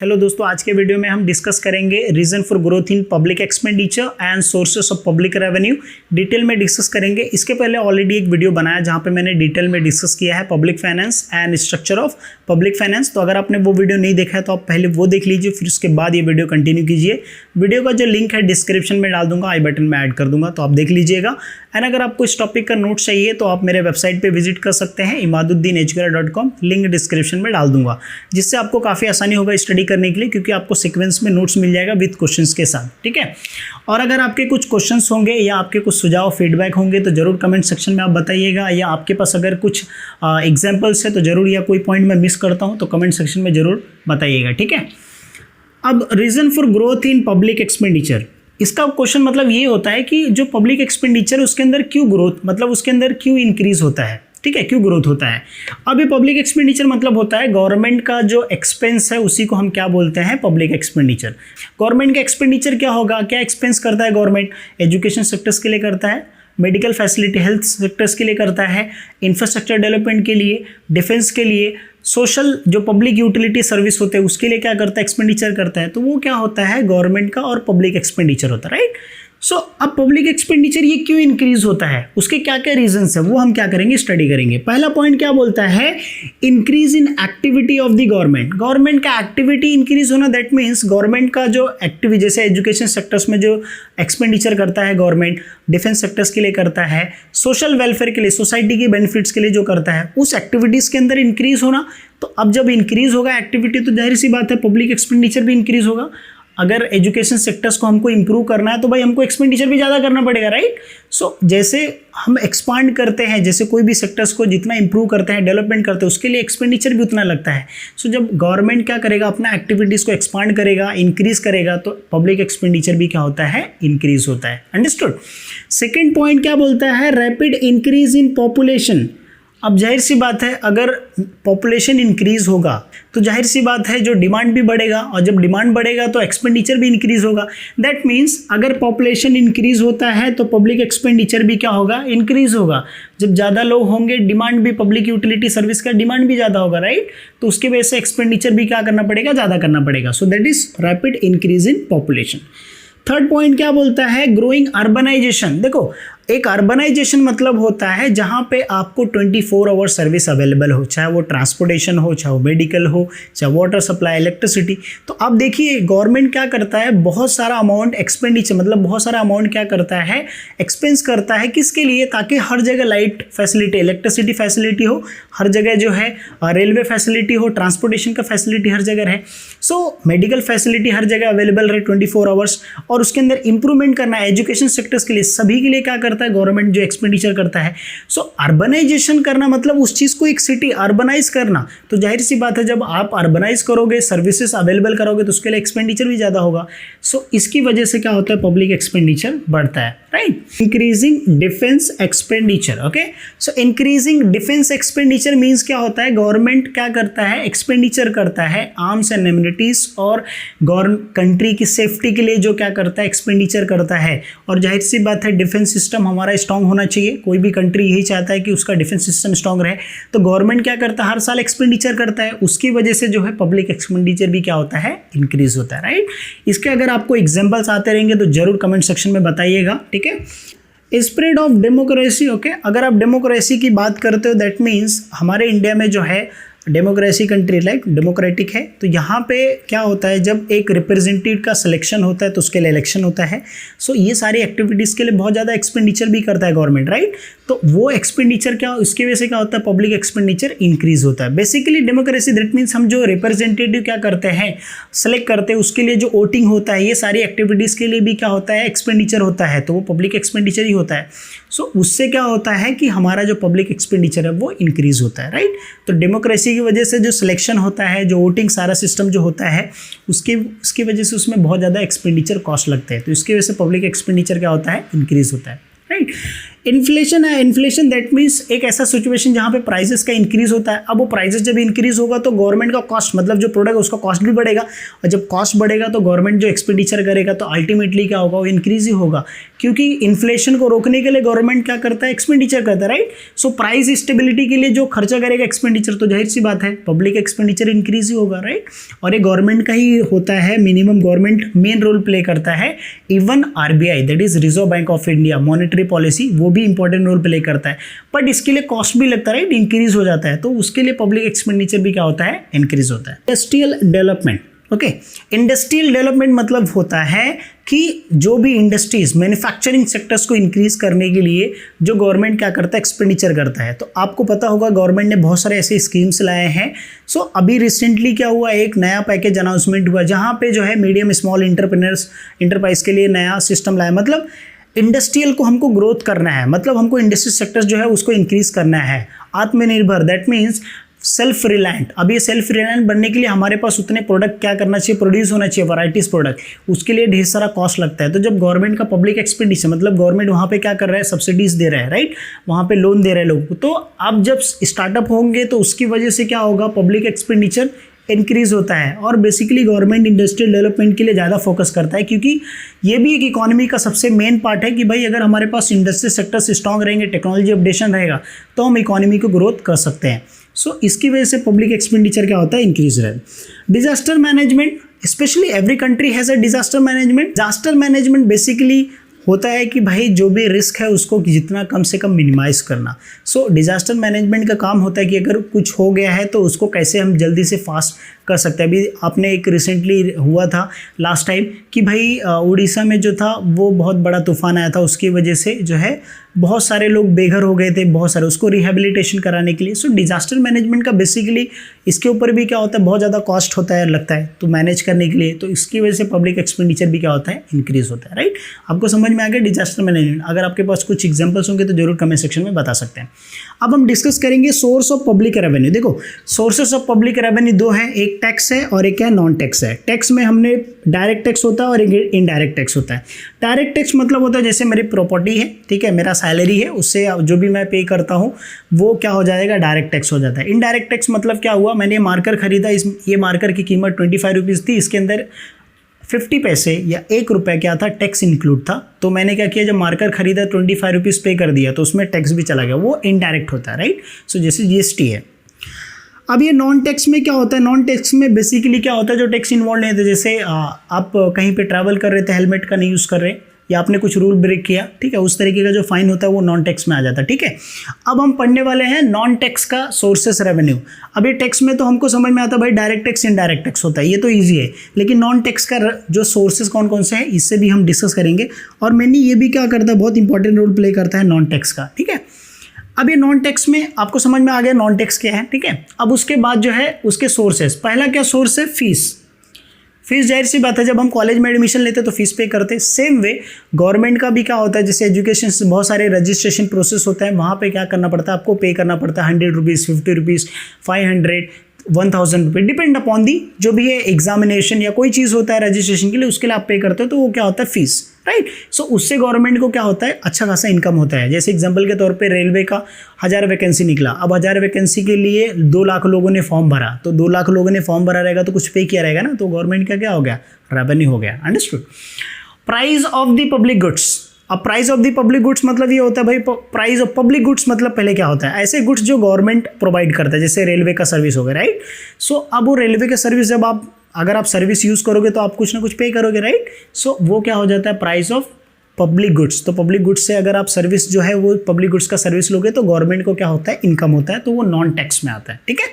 Hello दोस्तों, आज के वीडियो में हम डिस्कस करेंगे reason for growth in public expenditure and sources of public revenue. Detail में डिस्कस करेंगे। इसके पहले ऑलरेडी एक वीडियो बनाया जहां पे मैंने डिटेल में डिस्कस किया है public finance and structure of public finance. तो अगर आपने वो वीडियो नहीं देखा है तो आप पहले वो देख लीजिए, फिर उसके बाद ये वीडियो कंटिन्यू कीजिए। वीडियो का जो लिंक है डिस्क्रिप्शन में डाल दूंगा, आई बटन में ऐड कर दूंगा, तो आप देख लीजिएगा। एंड अगर आपको इस टॉपिक का नोट चाहिए तो आप मेरे वेबसाइट पे विजिट कर सकते हैं imaduddinhkara.com, लिंक डिस्क्रिप्शन में डाल दूंगा, जिससे आपको काफ़ी आसानी होगा स्टडी करने के लिए, क्योंकि आपको सीक्वेंस में नोट्स मिल जाएगा विद क्वेश्चंस के साथ। ठीक है। और अगर आपके कुछ क्वेश्चंस होंगे या आपके कुछ सुझाव फीडबैक होंगे तो जरूर कमेंट सेक्शन में आप बताइएगा, या आपके पास अगर कुछ एग्जाम्पल्स है तो जरूर, या कोई पॉइंट मैं मिस करता हूँ तो कमेंट सेक्शन में जरूर बताइएगा। ठीक है। अब reason for growth in public expenditure, इसका क्वेश्चन मतलब ये होता है कि जो पब्लिक एक्सपेंडिचर उसके अंदर क्यों ग्रोथ, मतलब उसके अंदर क्यों इंक्रीज होता है। ठीक है, क्यों ग्रोथ होता है। अब ये पब्लिक एक्सपेंडिचर मतलब होता है गवर्नमेंट का जो एक्सपेंस है उसी को हम क्या बोलते हैं, पब्लिक एक्सपेंडिचर। गवर्नमेंट का एक्सपेंडिचर क्या होगा, क्या एक्सपेंस करता है गवर्नमेंट, एजुकेशन सेक्टर्स के लिए करता है, मेडिकल फैसिलिटी हेल्थ सेक्टर्स के लिए करता है, इंफ्रास्ट्रक्चर डेवलपमेंट के लिए, डिफेंस के लिए, सोशल जो पब्लिक यूटिलिटी सर्विस होते हैं उसके लिए क्या करता है, एक्सपेंडिचर करता है। तो वो क्या होता है, गवर्नमेंट का और पब्लिक एक्सपेंडिचर होता है। राइट। सो अब पब्लिक एक्सपेंडिचर ये क्यों इंक्रीज होता है, उसके क्या क्या रीजंस है वो हम क्या करेंगे, स्टडी करेंगे। पहला पॉइंट क्या बोलता है, increase in activity of the government. Government का एक्टिविटी इंक्रीज होना, दैट मीन्स गवर्नमेंट का जो एक्टिविटी, जैसे एजुकेशन सेक्टर्स में जो एक्सपेंडिचर करता है गवर्नमेंट, डिफेंस सेक्टर्स के लिए करता है, सोशल वेलफेयर के लिए, सोसाइटी के बेनिफिट्स के लिए जो करता है, उस एक्टिविटीज़ के अंदर इंक्रीज होना। तो अब जब इंक्रीज होगा एक्टिविटी तो जाहिर सी बात है पब्लिक एक्सपेंडिचर भी इंक्रीज होगा। अगर एजुकेशन सेक्टर्स को हमको इंप्रूव करना है तो भाई हमको एक्सपेंडिचर भी ज़्यादा करना पड़ेगा। राइट। सो जैसे हम एक्सपांड करते हैं, जैसे कोई भी सेक्टर्स को जितना इंप्रूव करते हैं, डेवलपमेंट करते हैं, उसके लिए एक्सपेंडिचर भी उतना लगता है। सो जब गवर्नमेंट क्या करेगा, अपना एक्टिविटीज़ को एक्सपांड करेगा, इंक्रीज करेगा, तो पब्लिक एक्सपेंडिचर भी क्या होता है, इंक्रीज होता है। अंडरस्टूड। सेकेंड पॉइंट क्या बोलता है, रैपिड इंक्रीज इन पॉपुलेशन। अब जाहिर सी बात है अगर पॉपुलेशन इंक्रीज होगा तो जाहिर सी बात है जो डिमांड भी बढ़ेगा, और जब डिमांड बढ़ेगा तो एक्सपेंडिचर भी इंक्रीज होगा। दैट मीन्स अगर पॉपुलेशन इंक्रीज होता है तो पब्लिक एक्सपेंडिचर भी क्या होगा, इंक्रीज होगा। जब ज़्यादा लोग होंगे, डिमांड भी, पब्लिक यूटिलिटी सर्विस का डिमांड भी ज़्यादा होगा। राइट। तो उसकी वजह से एक्सपेंडिचर भी क्या करना पड़ेगा, ज़्यादा करना पड़ेगा। So that is rapid increase in population. Third point क्या बोलता है, ग्रोइंग अर्बनाइजेशन। देखो, एक अर्बनाइजेशन मतलब होता है जहां पे आपको 24 आवर सर्विस अवेलेबल हो, चाहे वो ट्रांसपोर्टेशन हो, चाहे वो मेडिकल हो, चाहे वाटर सप्लाई, इलेक्ट्रिसिटी। तो आप देखिए गवर्नमेंट क्या करता है, बहुत सारा अमाउंट एक्सपेंडिचर, मतलब बहुत सारा अमाउंट क्या करता है, एक्सपेंस करता है। किसके लिए, ताकि हर जगह लाइट फैसिलिटी, इलेक्ट्रिसिटी फैसिलिटी हो, हर जगह जो है रेलवे फैसिलिटी हो, ट्रांसपोर्टेशन का फैसिलिटी हर जगह रहे। सो मेडिकल फैसिलिटी हर जगह अवेलेबल रहे 24 आवर्स, और उसके अंदर इंप्रूवमेंट करना है एजुकेशन सेक्टर्स के लिए, सभी के लिए क्या करता है गवर्नमेंट जो एक्सपेंडिचर करता है। सो अर्बनाइजेशन करना मतलब उस चीज को, एक सिटी अर्बनाइज करना। तो जाहिर सी बात है जब आप अर्बनाइज करोगे, सर्विसेज अवेलेबल करोगे, तो उसके लिए एक्सपेंडिचर भी ज्यादा होगा। सो इसकी वजह से क्या होता है, पब्लिक एक्सपेंडिचर बढ़ता है। Right. Increasing defence expenditure. Okay. सो इंक्रीजिंग डिफेंस एक्सपेंडिचर मींस क्या होता है, गवर्नमेंट क्या करता है, एक्सपेंडिचर करता है आर्म्स एंड एमिनिटीज और कंट्री की सेफ्टी के लिए, जो क्या करता है, एक्सपेंडिचर करता है। और जाहिर सी बात है डिफेंस सिस्टम हमारा स्ट्रांग होना चाहिए, कोई भी कंट्री यही चाहता है कि उसका डिफेंस सिस्टम स्ट्रांग रहे। तो गवर्नमेंट क्या करता है, हर साल एक्सपेंडिचर करता है, उसकी वजह से जो है पब्लिक एक्सपेंडिचर भी क्या होता है, इंक्रीज होता है। राइट। इसके अगर आपको एग्जांपल्स आते रहेंगे तो जरूर कमेंट सेक्शन में बताइएगा। ठीक है। Spread of democracy. ओके। अगर आप डेमोक्रेसी की बात करते हो, दैट मीन्स हमारे इंडिया में जो है डेमोक्रेसी कंट्री, लाइक डेमोक्रेटिक है। तो यहाँ पे क्या होता है, जब एक रिप्रेजेंटेटिव का सिलेक्शन होता है तो उसके लिए इलेक्शन होता है। सो ये सारी एक्टिविटीज़ के लिए बहुत ज़्यादा एक्सपेंडिचर भी करता है गवर्नमेंट। राइट। तो वो एक्सपेंडिचर क्या, उसकी वजह से क्या होता है, पब्लिक एक्सपेंडिचर इंक्रीज होता है। बेसिकली डेमोक्रेसी दैट मीन्स हम जो रिप्रेजेंटेटिव क्या करते हैं, सेलेक्ट करते हैं, उसके लिए जो वोटिंग होता है, ये सारी एक्टिविटीज़ के लिए भी क्या होता है, एक्सपेंडिचर होता है। तो वो पब्लिक एक्सपेंडिचर ही होता है। सो उससे क्या होता है कि हमारा जो पब्लिक एक्सपेंडिचर है वो इंक्रीज होता है। राइट। तो डेमोक्रेसी की वजह से जो सिलेक्शन होता है, जो वोटिंग सारा सिस्टम जो होता है, उसकी वजह से उसमें बहुत ज़्यादा एक्सपेंडिचर कॉस्ट लगते हैं। तो इसकी वजह से पब्लिक एक्सपेंडिचर क्या होता है, इंक्रीज होता है। राइट। इन्फ्लेशन है, इन्फ्लेशन दैट मीन्स एक ऐसा सिचुएशन जहाँ पे प्राइसेस का इंक्रीज होता है। अब वो प्राइसेस जब इंक्रीज होगा तो गवर्नमेंट का कॉस्ट, मतलब जो प्रोडक्ट है उसका कॉस्ट भी बढ़ेगा, और जब कॉस्ट बढ़ेगा तो गवर्नमेंट जो एक्सपेंडिचर करेगा तो अल्टीमेटली क्या होगा, वो इंक्रीज ही होगा, क्योंकि इन्फ्लेशन को रोकने के लिए गवर्नमेंट क्या करता है, एक्सपेंडिचर करता है, राइट। सो प्राइस स्टेबिलिटी के लिए जो खर्चा करेगा एक्सपेंडिचर, तो जाहिर सी बात है पब्लिक एक्सपेंडिचर इंक्रीज ही होगा, राइट। और ये गवर्नमेंट का ही होता है, minimum government main role play करता है। Even RBI that is Reserve Bank of India, monetary policy, वो भी इंपॉर्टेंट रोल प्ले करता है, बट इसके लिए कॉस्ट भी लगता है, राइट, इंक्रीज हो जाता है, तो उसके लिए पब्लिक एक्सपेंडिचर भी क्या होता है, इंक्रीज होता है। Industrial development, okay, industrial development मतलब होता है कि जो भी इंडस्ट्रीज, मैन्युफैक्चरिंग सेक्टर्स को इंक्रीज करने के लिए जो गवर्नमेंट क्या करता है, एक्सपेंडिचर करता है। तो आपको पता होगा गवर्नमेंट ने बहुत सारे ऐसे स्कीम्स लाए हैं। सो अभी रिसेंटली क्या हुआ, एक नया पैकेज अनाउंसमेंट हुआ जहाँ पे जो है मीडियम स्मॉल इंटरप्राइज के लिए नया सिस्टम लाया। मतलब इंडस्ट्रियल को हमको ग्रोथ करना है, मतलब हमको इंडस्ट्री सेक्टर्स जो है उसको इंक्रीज करना है। आत्मनिर्भर दैट मीन्स सेल्फ रिलायंट। अब ये सेल्फ रिलायंट बनने के लिए हमारे पास उतने प्रोडक्ट क्या करना चाहिए, प्रोड्यूस होना चाहिए, वैराइटीज प्रोडक्ट, उसके लिए ढेर सारा कॉस्ट लगता है। तो जब गवर्नमेंट का पब्लिक एक्सपेंडिचर, मतलब गवर्नमेंट वहाँ पे क्या कर रहा है, सब्सिडीज दे रहा है, राइट, वहाँ पे लोन दे रहे हैं लोगों को। तो अब जब स्टार्टअप होंगे तो उसकी वजह से क्या होगा, पब्लिक एक्सपेंडिचर इंक्रीज होता है। और बेसिकली गवर्नमेंट इंडस्ट्रियल डेवलपमेंट के लिए ज़्यादा फोकस करता है, क्योंकि ये भी एक इकोनॉमी का सबसे मेन पार्ट है कि भाई अगर हमारे पास इंडस्ट्री सेक्टर्स स्ट्रॉन्ग रहेंगे, टेक्नोलॉजी अपडेशन रहेगा, तो हम इकोनॉमी को ग्रोथ कर सकते हैं। सो इसकी वजह से पब्लिक एक्सपेंडिचर क्या होता है, इंक्रीज रहता है। Disaster management, specially every country has a disaster management. Disaster management basically होता है कि भाई जो भी रिस्क है उसको जितना कम से कम मिनिमाइज करना। सो डिजास्टर मैनेजमेंट का काम होता है कि अगर कुछ हो गया है तो उसको कैसे हम जल्दी से फास्ट कर सकते हैं। अभी आपने एक रिसेंटली हुआ था लास्ट टाइम कि भाई उड़ीसा में जो था वो बहुत बड़ा तूफान आया था, उसकी वजह से जो है बहुत सारे लोग बेघर हो गए थे, बहुत सारे, उसको रिहेबिलिटेशन कराने के लिए। सो डिजास्टर मैनेजमेंट का बेसिकली इसके ऊपर भी क्या होता है, बहुत ज़्यादा कॉस्ट होता है, लगता है, तो मैनेज करने के लिए, तो इसकी वजह से पब्लिक एक्सपेंडिचर भी क्या होता है, इंक्रीज होता है, राइट। आपको समझ में आ गया डिजास्टर मैनेजमेंट। अगर आपके पास कुछ एग्जाम्पल्स होंगे तो जरूर कमेंट सेक्शन में बता सकते हैं। अब हम डिस्कस करेंगे सोर्स ऑफ पब्लिक रेवेन्यू। देखो सोर्सेस ऑफ पब्लिक रेवेन्यू दो हैं, एक टैक्स है और एक है नॉन टैक्स है। टैक्स में हमने डायरेक्ट टैक्स होता है और एक इनडायरेक्ट टैक्स होता है। डायरेक्ट टैक्स मतलब होता है जैसे मेरी प्रॉपर्टी है, ठीक है, मेरा सैलरी है, उससे जो भी मैं पे करता हूँ वो क्या हो जाएगा, डायरेक्ट टैक्स हो जाता है। इनडायरेक्ट टैक्स मतलब क्या हुआ, मैंने मार्कर खरीदा, ये मार्कर की कीमत 25 रुपीज़ थी, इसके अंदर 50 पैसे या 1 रुपये क्या था, टैक्स इंक्लूड था। तो मैंने क्या किया, जब मार्कर खरीदा 25 रुपीज़ पे कर दिया, तो उसमें टैक्स भी चला गया, वो इनडायरेक्ट होता है, राइट। सो जैसे जीएसटी है। अब ये नॉन टैक्स में क्या होता है, नॉन टैक्स में बेसिकली क्या होता है, जो टैक्स इन्वॉल्व नहीं होता। जैसे आप कहीं पे ट्रैवल कर रहे थे, हेलमेट का नहीं यूज़ कर रहे, या आपने कुछ रूल ब्रेक किया, ठीक है, उस तरीके का जो फाइन होता है वो नॉन टैक्स में आ जाता है, ठीक है। अब हम पढ़ने वाले हैं नॉन टैक्स का सोर्सेस रेवेन्यू। अब ये टैक्स में तो हमको समझ में आता है भाई डायरेक्ट टैक्स इनडायरेक्ट टैक्स होता है, ये तो ईजी है, लेकिन नॉन टैक्स का जो सोर्सेस कौन कौन से हैं इससे भी हम डिस्कस करेंगे। और मैंने ये भी क्या करता है, बहुत इंपॉर्टेंट रोल प्ले करता है नॉन टैक्स का, ठीक है। अब ये नॉन टैक्स में आपको समझ में आ गया नॉन टैक्स क्या है, ठीक है। अब उसके बाद जो है उसके सोर्सेस, पहला क्या सोर्स है, फीस। फीस जाहिर सी बात है, जब हम कॉलेज में एडमिशन लेते हैं तो फीस पे करते हैं। सेम वे गवर्नमेंट का भी क्या होता है, जैसे एजुकेशन से बहुत सारे रजिस्ट्रेशन प्रोसेस होता है, वहाँ पे क्या करना पड़ता है, आपको पे करना पड़ता है 100 रुपीज़, 50 रुपीज़, 500, 1000 रुपये, डिपेंड अपॉन दी जो भी है एग्जामिनेशन या कोई चीज़ होता है रजिस्ट्रेशन के लिए, उसके लिए आप पे करते हो, तो वो क्या होता है, फीस, राइट। सो उससे गवर्नमेंट को क्या होता है, अच्छा खासा इनकम होता है। जैसे एग्जांपल के तौर पे रेलवे का 1000 वैकेंसी निकला, अब 1000 वैकेंसी के लिए 2 लाख लोगों ने फॉर्म भरा, तो 2 लाख लोगों ने फॉर्म भरा रहेगा तो कुछ पे किया रहेगा ना, तो गवर्नमेंट का क्या हो गया, रेवेन्यू हो गया, understood. Price of the public goods. अब price of the public goods मतलब ये होता है भाई, प्राइस ऑफ पब्लिक गुड्स मतलब पहले क्या होता है, ऐसे गुड्स जो गवर्नमेंट प्रोवाइड करता है, जैसे रेलवे का सर्विस हो गया, राइट। सो अब वो रेलवे का सर्विस जब आप अगर आप सर्विस यूज़ करोगे तो आप कुछ ना कुछ पे करोगे, राइट। सो वो क्या हो जाता है, प्राइस ऑफ पब्लिक गुड्स। तो पब्लिक गुड्स से अगर आप सर्विस जो है वो पब्लिक गुड्स का सर्विस लोगे तो गवर्नमेंट को क्या होता है, इनकम होता है, तो वो नॉन टैक्स में आता है, ठीक है।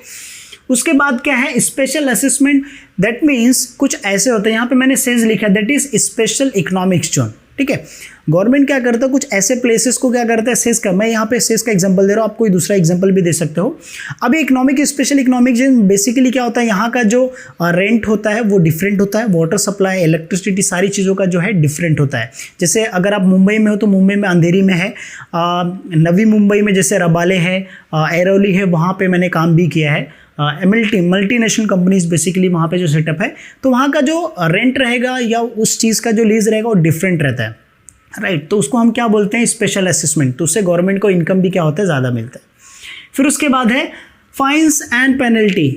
उसके बाद क्या है, स्पेशल असेसमेंट। दैट मीन्स कुछ ऐसे होते हैं, यहाँ पे मैंने सेज लिखा है, that is special economics zone, ठीक है। गवर्नमेंट क्या करता है, कुछ ऐसे प्लेसेस को क्या करता है, सेज का, मैं यहाँ पे सेज का एग्जांपल दे रहा हूँ, आप कोई दूसरा एग्जांपल भी दे सकते हो। अब economic special economic zone basically क्या होता है, यहाँ का जो रेंट होता है वो डिफरेंट होता है, वाटर सप्लाई, इलेक्ट्रिसिटी, सारी चीज़ों का जो है डिफरेंट होता है। जैसे अगर आप मुंबई में हो तो मुंबई में अंधेरी में है, नवी मुंबई में जैसे रबाले है, एरोली है, वहाँ पर मैंने काम भी किया है। मल्टीनेशनल कंपनीज बेसिकली वहाँ पे जो सेटअप है, तो वहाँ का जो रेंट रहेगा या उस चीज़ का जो लीज रहेगा वो डिफरेंट रहता है। राइट। तो उसको हम क्या बोलते हैं, स्पेशल असेसमेंट। तो उससे गवर्नमेंट को इनकम भी क्या होता है, ज़्यादा मिलता है। फिर उसके बाद है फाइन्स एंड पेनल्टी।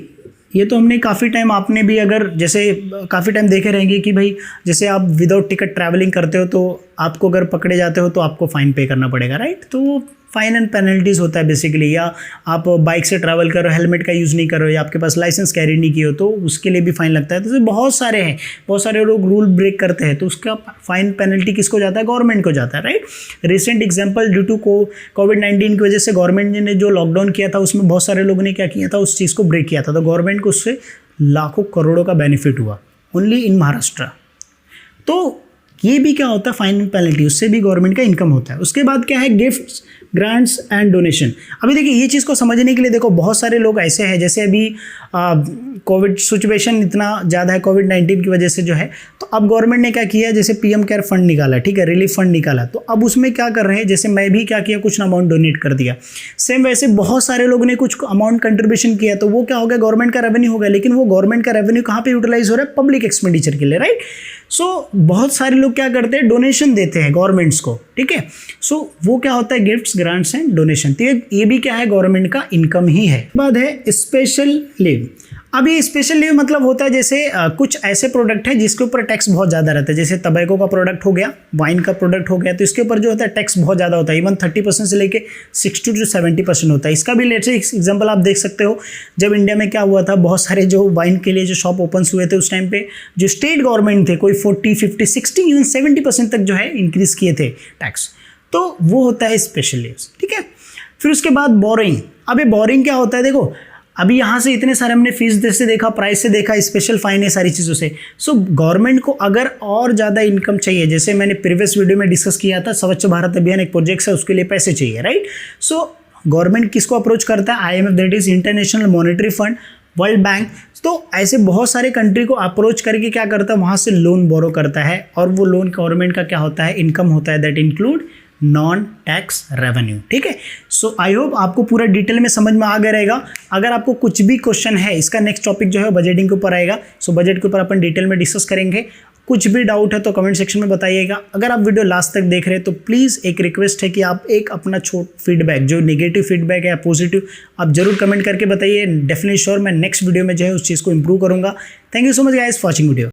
ये तो हमने काफ़ी टाइम, आपने भी अगर जैसे काफ़ी टाइम देखे रहेंगे कि भाई जैसे आप विदाउट टिकट ट्रैवलिंग करते हो तो आपको अगर पकड़े जाते हो तो आपको फ़ाइन पे करना पड़ेगा, राइट। तो फाइन एंड पेनल्टीज़ होता है बेसिकली। या आप बाइक से ट्रैवल करो, हेलमेट का यूज़ नहीं करो, या आपके पास लाइसेंस कैरी नहीं किए हो तो उसके लिए भी फ़ाइन लगता है। तो बहुत सारे हैं, बहुत सारे लोग रूल ब्रेक करते हैं तो उसका फाइन पेनल्टी किसको जाता है, गवर्नमेंट को जाता है, right. Recent example, due to कोविड-19 की वजह से गवर्नमेंट ने जो लॉकडाउन किया था उसमें बहुत सारे लोगों ने क्या किया था, उस चीज़ को ब्रेक किया था। तो गवर्नमेंट को उससे लाखों करोड़ों का बेनिफिट हुआ, ओनली इन महाराष्ट्र। तो ये भी क्या होता है, फाइन एंड पेनल्टी, उससे भी गवर्नमेंट का इनकम होता है। उसके बाद क्या है, गिफ्ट्स, ग्रांट्स एंड डोनेशन। अभी देखिए ये चीज़ को समझने के लिए देखो बहुत सारे लोग ऐसे हैं, जैसे अभी कोविड सिचुएशन इतना ज़्यादा है कोविड-19 की वजह से जो है, तो अब गवर्नमेंट ने क्या किया, जैसे पीएम केयर फंड निकाला, ठीक है, रिलीफ फंड निकाला। तो अब उसमें क्या कर रहे हैं, जैसे मैं भी क्या किया, कुछ अमाउंट डोनेट कर दिया, सेम वैसे बहुत सारे लोगों ने कुछ अमाउंट कंट्रीब्यूशन किया, तो वो क्या हो गया, गवर्नमेंट का रेवेन्यू हो गया। लेकिन वो गवर्नमेंट का रेवेन्यू कहाँ पर यूटिलाइज हो रहा है, पब्लिक एक्सपेंडिचर के लिए, राइट। सो बहुत सारे लोग क्या करते हैं, डोनेशन देते हैं गवर्नमेंट्स को, ठीक है। सो वो क्या होता है, गिफ्ट्स, ग्रांट्स एंड डोनेशन। तो ये भी क्या है, गवर्नमेंट का इनकम ही है। बाद है स्पेशल लीव। अब ये स्पेशल लीव मतलब होता है जैसे कुछ ऐसे प्रोडक्ट है जिसके ऊपर टैक्स बहुत ज़्यादा रहता है, जैसे तंबाकू का प्रोडक्ट हो गया, वाइन का प्रोडक्ट हो गया, तो इसके ऊपर जो होता है टैक्स बहुत ज़्यादा होता है, इवन 30% से लेके 60 to 70% होता है। इसका भी लेटेस्ट एग्जांपल आप देख सकते हो, जब इंडिया में क्या हुआ था, बहुत सारे जो वाइन के लिए जो शॉप ओपन हुए थे उस टाइम पे जो स्टेट गवर्नमेंट थे, कोई 40, 50, 60, इवन 70% तक जो है इंक्रीज किए थे टैक्स। तो वो होता है स्पेशल लीव्स, ठीक है। फिर उसके बाद बोरिंग। अब ये बोरिंग क्या होता है, देखो अभी यहाँ से इतने सारे हमने फीस से देखा, प्राइस से देखा, स्पेशल फाइन है, सारी चीज़ों से। सो गवर्नमेंट को अगर और ज़्यादा इनकम चाहिए, जैसे मैंने प्रीवियस वीडियो में डिस्कस किया था, स्वच्छ भारत अभियान एक प्रोजेक्ट है, उसके लिए पैसे चाहिए, राइट। सो गवर्नमेंट किसको अप्रोच करता है, IMF, that is international monetary fund, world bank. तो ऐसे बहुत सारे कंट्री को अप्रोच करके क्या करता है, वहाँ से लोन बोरो करता है, और वो लोन गवर्नमेंट का क्या होता है, इनकम होता है, that include non tax revenue, ठीक है। सो आई होप आपको पूरा डिटेल में समझ में आ गया रहेगा। अगर आपको कुछ भी क्वेश्चन है, इसका नेक्स्ट टॉपिक जो है बजटिंग के ऊपर आएगा। सो बजट के ऊपर अपन डिटेल में डिस्कस करेंगे। कुछ भी डाउट है तो कमेंट सेक्शन में बताइएगा। अगर आप वीडियो लास्ट तक देख रहे हैं तो प्लीज़ एक रिक्वेस्ट है कि आप एक अपना फीडबैक, जो नेगेटिव फीडबैक है या पॉजिटिव, आप जरूर कमेंट करके बताइए। डेफिनेटली श्योर मैं नेक्स्ट वीडियो में जो है उस चीज़ को इंप्रूव करूंगा। Thank you so much guys for watching video.